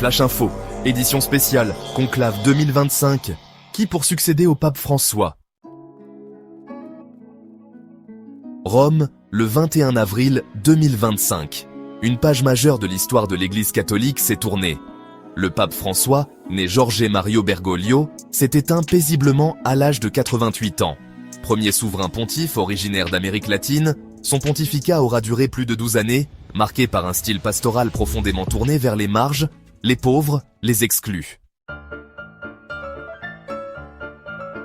Flash Info, édition spéciale, Conclave 2025. Qui pour succéder au pape François? Rome, le 21 avril 2025. Une page majeure de l'histoire de l'Église catholique s'est tournée. Le pape François, né Jorge Mario Bergoglio, s'est éteint paisiblement à l'âge de 88 ans. Premier souverain pontife originaire d'Amérique latine, son pontificat aura duré plus de 12 années, marqué par un style pastoral profondément tourné vers les marges, les pauvres, les exclus.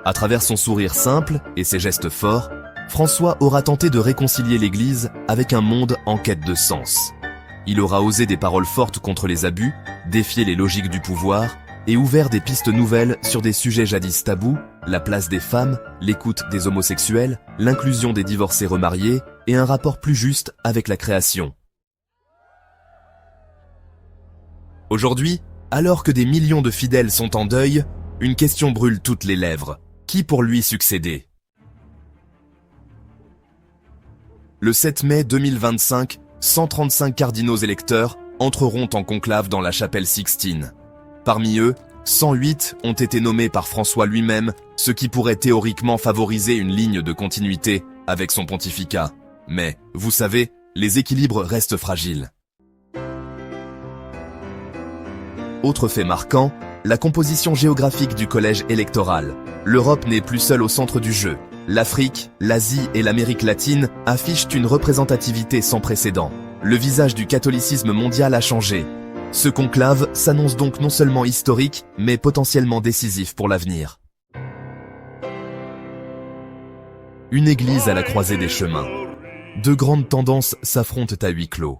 À travers son sourire simple et ses gestes forts, François aura tenté de réconcilier l'Église avec un monde en quête de sens. Il aura osé des paroles fortes contre les abus, défié les logiques du pouvoir et ouvert des pistes nouvelles sur des sujets jadis tabous, la place des femmes, l'écoute des homosexuels, l'inclusion des divorcés remariés et un rapport plus juste avec la création. Aujourd'hui, alors que des millions de fidèles sont en deuil, une question brûle toutes les lèvres. Qui pour lui succéder? Le 7 mai 2025, 135 cardinaux électeurs entreront en conclave dans la chapelle Sixtine. Parmi eux, 108 ont été nommés par François lui-même, ce qui pourrait théoriquement favoriser une ligne de continuité avec son pontificat. Mais, vous savez, les équilibres restent fragiles. Autre fait marquant, la composition géographique du collège électoral. L'Europe n'est plus seule au centre du jeu. L'Afrique, l'Asie et l'Amérique latine affichent une représentativité sans précédent. Le visage du catholicisme mondial a changé. Ce conclave s'annonce donc non seulement historique, mais potentiellement décisif pour l'avenir. Une église à la croisée des chemins. Deux grandes tendances s'affrontent à huis clos.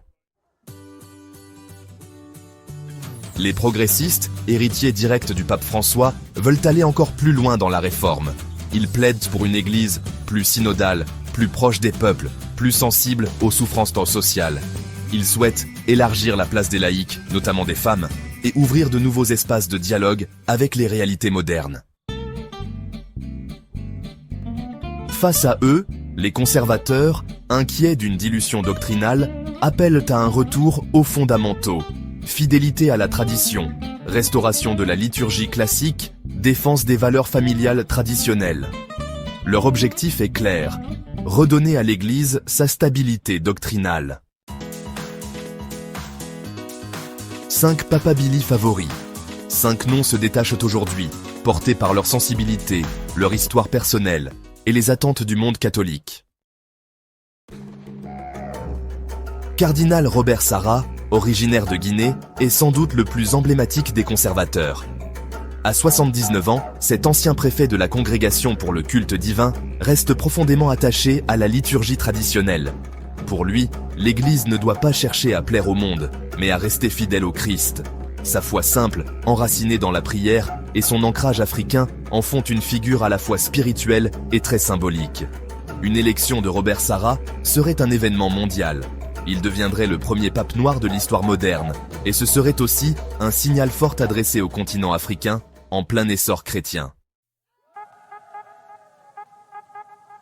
Les progressistes, héritiers directs du pape François, veulent aller encore plus loin dans la réforme. Ils plaident pour une église plus synodale, plus proche des peuples, plus sensible aux souffrances sociales. Ils souhaitent élargir la place des laïcs, notamment des femmes, et ouvrir de nouveaux espaces de dialogue avec les réalités modernes. Face à eux, les conservateurs, inquiets d'une dilution doctrinale, appellent à un retour aux fondamentaux. Fidélité à la tradition, restauration de la liturgie classique, défense des valeurs familiales traditionnelles. Leur objectif est clair, redonner à l'Église sa stabilité doctrinale. 5 papabili favoris. 5 noms se détachent aujourd'hui, portés par leur sensibilité, leur histoire personnelle et les attentes du monde catholique. Cardinal Robert Sarra, originaire de Guinée, est sans doute le plus emblématique des conservateurs. À 79 ans, cet ancien préfet de la Congrégation pour le culte divin reste profondément attaché à la liturgie traditionnelle. Pour lui, l'Église ne doit pas chercher à plaire au monde, mais à rester fidèle au Christ. Sa foi simple, enracinée dans la prière, et son ancrage africain en font une figure à la fois spirituelle et très symbolique. Une élection de Robert Sarra serait un événement mondial. Il deviendrait le premier pape noir de l'histoire moderne, et ce serait aussi un signal fort adressé au continent africain, en plein essor chrétien.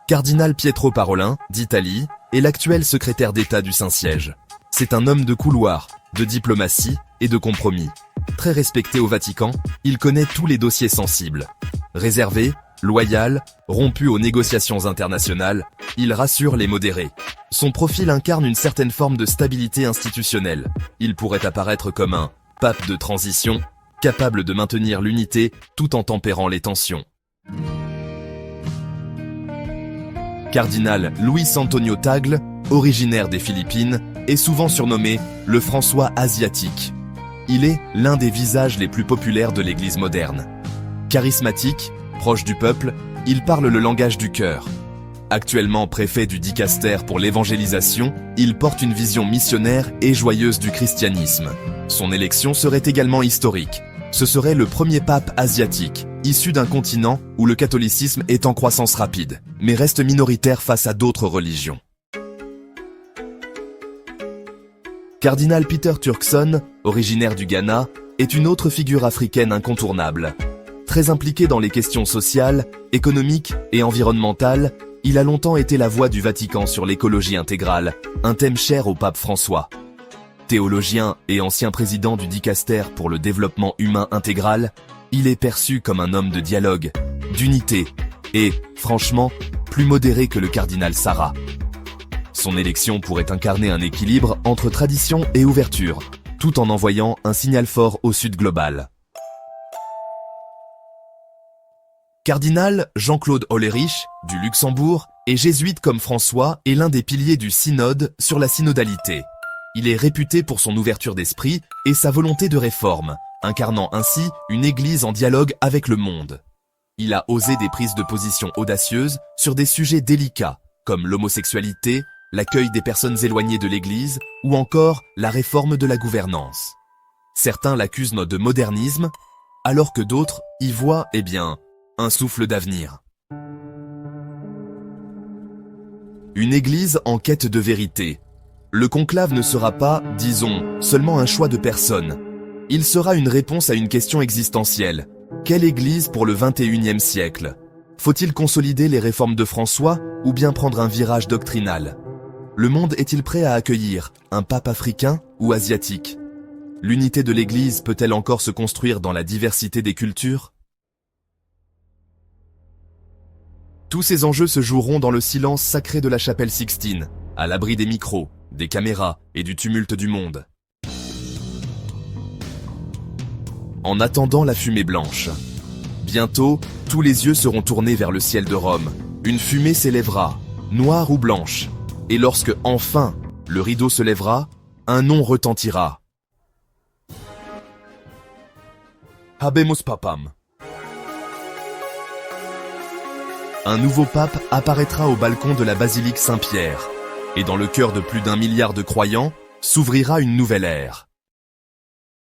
Cardinal Pietro Parolin, d'Italie, est l'actuel secrétaire d'État du Saint-Siège. C'est un homme de couloir, de diplomatie et de compromis. Très respecté au Vatican, il connaît tous les dossiers sensibles. Réservé, loyal, rompu aux négociations internationales, il rassure les modérés. Son profil incarne une certaine forme de stabilité institutionnelle. Il pourrait apparaître comme un pape de transition, capable de maintenir l'unité tout en tempérant les tensions. Cardinal Luis Antonio Tagle, originaire des Philippines, est souvent surnommé le François asiatique. Il est l'un des visages les plus populaires de l'Église moderne. Charismatique, proche du peuple, il parle le langage du cœur. Actuellement préfet du Dicaster pour l'évangélisation, il porte une vision missionnaire et joyeuse du christianisme. Son élection serait également historique. Ce serait le premier pape asiatique, issu d'un continent où le catholicisme est en croissance rapide, mais reste minoritaire face à d'autres religions. Cardinal Peter Turkson, originaire du Ghana, est une autre figure africaine incontournable. Très impliqué dans les questions sociales, économiques et environnementales, il a longtemps été la voix du Vatican sur l'écologie intégrale, un thème cher au pape François. Théologien et ancien président du Dicaster pour le développement humain intégral, il est perçu comme un homme de dialogue, d'unité et, franchement, plus modéré que le cardinal Sarah. Son élection pourrait incarner un équilibre entre tradition et ouverture, tout en envoyant un signal fort au Sud global. Cardinal Jean-Claude Hollerich, du Luxembourg, et jésuite comme François, est l'un des piliers du synode sur la synodalité. Il est réputé pour son ouverture d'esprit et sa volonté de réforme, incarnant ainsi une église en dialogue avec le monde. Il a osé des prises de position audacieuses sur des sujets délicats, comme l'homosexualité, l'accueil des personnes éloignées de l'église, ou encore la réforme de la gouvernance. Certains l'accusent de modernisme, alors que d'autres y voient, un souffle d'avenir. Une église en quête de vérité. Le conclave ne sera pas, disons, seulement un choix de personnes. Il sera une réponse à une question existentielle. Quelle église pour le XXIe siècle? Faut-il consolider les réformes de François ou bien prendre un virage doctrinal? Le monde est-il prêt à accueillir un pape africain ou asiatique? L'unité de l'église peut-elle encore se construire dans la diversité des cultures? Tous ces enjeux se joueront dans le silence sacré de la chapelle Sixtine, à l'abri des micros, des caméras et du tumulte du monde. En attendant la fumée blanche. Bientôt, tous les yeux seront tournés vers le ciel de Rome. Une fumée s'élèvera, noire ou blanche. Et lorsque, enfin, le rideau se lèvera, un nom retentira. Habemus Papam. Un nouveau pape apparaîtra au balcon de la basilique Saint-Pierre. Et dans le cœur de plus d'1 milliard de croyants, s'ouvrira une nouvelle ère.